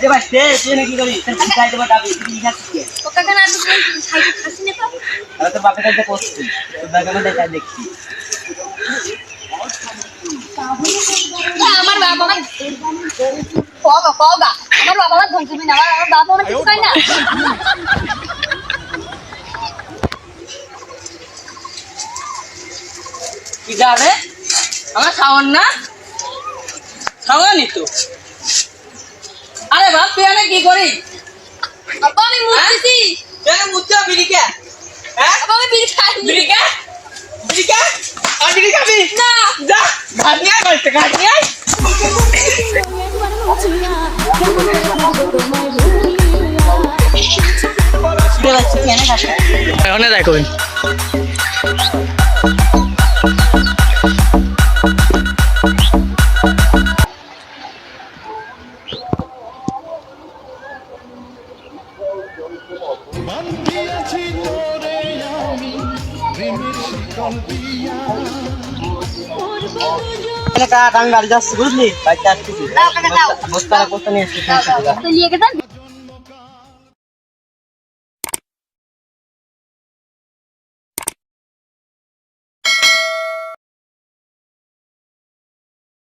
রে ভাই তুই নাকি করি খাই দেবো ডাবি তুই খাচ্ছিস তো কাকা না তুই খাইতে খাসি না তো আর তোর বাপের কাছে করছিস তোর বাবা দেখা দেখছি আমার বাবা আমার কগা আমার বাবা আমার ধন তুমি না আমার বাবা আমার কিছু খায় না কি জানে আমার খাওয়ান না খাওয়ানি তো আরে বাপ তুই আমি কি করি বাবা আমি মুছতেছি কেন মুচ্ছা বিড়িকে হ্যাঁ বাবা আমি বিড়ি খাই বিড়িকে বিড়িকে আর বিড়ি খাবি না যা ঘাট নিয়ে আয় বলতে ঘাট নিয়ে আয় এখন দেখবেন আমি গাড়ি যাচ্ছি বুঝলি বাইক আসতেছি বস্তা নিয়ে এসেছি তো নিয়ে গেছেন